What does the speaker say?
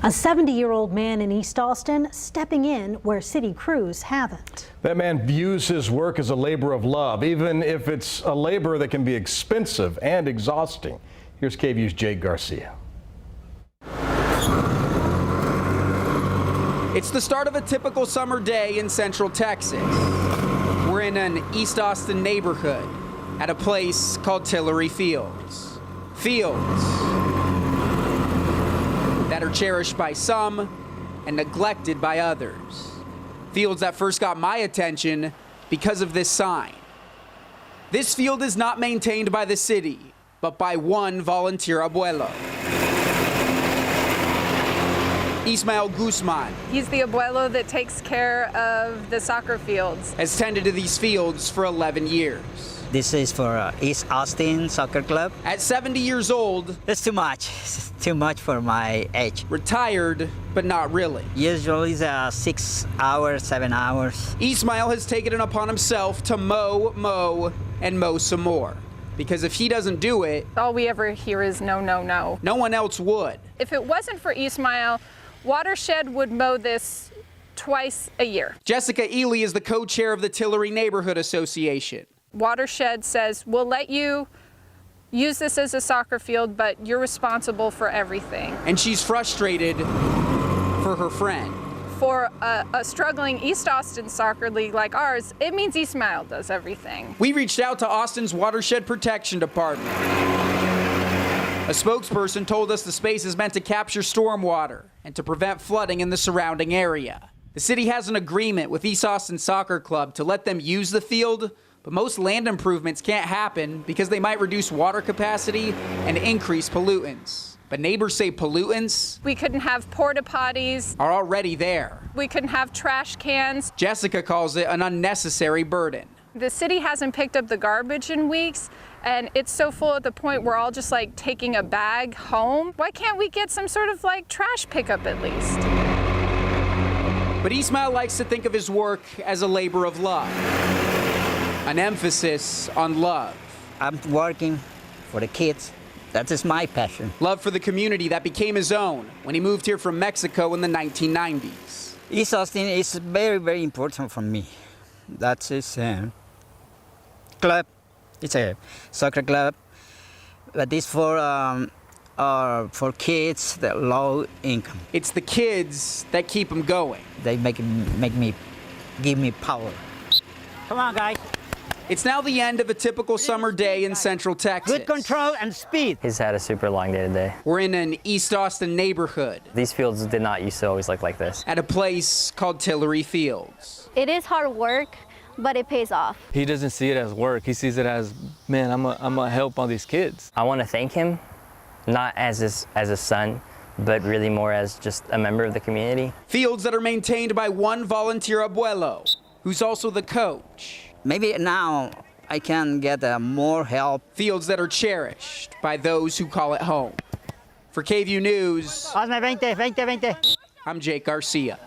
A 70-year-old man in East Austin stepping in where city crews haven't. That man views his work as a labor of love, even if it's a labor that can be expensive and exhausting. Here's KVUE's Jake Garcia. It's the start of a typical summer day in Central Texas. We're in an East Austin neighborhood at a place called Tillery Fields. Fields that are cherished by some and neglected by others. Fields that first got my attention because of this sign. This field is not maintained by the city, but by one volunteer abuelo. Ismael Guzman. He's the abuelo that takes care of the soccer fields. Has tended to these fields for 11 years. This is for East Austin Soccer Club. At 70 years old, It's too much. It's too much for my age. retired, but not really. Usually it's 6 hours, 7 hours. Ismael has taken it upon himself to mow, and mow some more. Because if he doesn't do it, All we ever hear is no, no, no. no one else would. If it wasn't for Ismael, Watershed would mow this twice a year. Jessica Ely is the co-chair of the Tillery Neighborhood Association. Watershed says, we'll let you use this as a soccer field, but you're responsible for everything. And she's frustrated for her friend. For a struggling East Austin soccer league like ours, it means Ismael does everything. We reached out to Austin's Watershed Protection Department. A spokesperson told us the space is meant to capture stormwater and to prevent flooding in the surrounding area. The city has an agreement with East Austin Soccer Club to let them use the field, but most land improvements can't happen because they might reduce water capacity and increase pollutants. But neighbors say pollutants We couldn't have porta potties. are already there. We couldn't have trash cans. Jessica calls it an unnecessary burden. The city hasn't picked up the garbage in weeks, and it's so full at the point we're all just like taking a bag home. Why can't we get some sort of like trash pickup at least? But Ismael likes to think of his work as a labor of love. An emphasis on love. I'm working for the kids. That is my passion. Love for the community that became his own when he moved here from Mexico in the 1990s. East Austin is very, very important for me. That's his club. It's a soccer club, but it's for kids that low income. It's the kids that keep him going. They give me power. Come on, guys. It's now the end of a typical summer day in Central Texas. Good control and speed. He's had a super long day today. We're in an East Austin neighborhood These fields did not used to always look like this. at a place called Tillery Fields. It is hard work, but it pays off. He doesn't see it as work. He sees it as, man, I'm gonna help all these kids. I want to thank him, not as a son, but really more as just a member of the community. Fields that are maintained by one volunteer abuelo, who's also the coach. Maybe now I can get more help. Fields that are cherished by those who call it home. For KVUE News, Hazme 20, 20, 20. I'm Jake Garcia.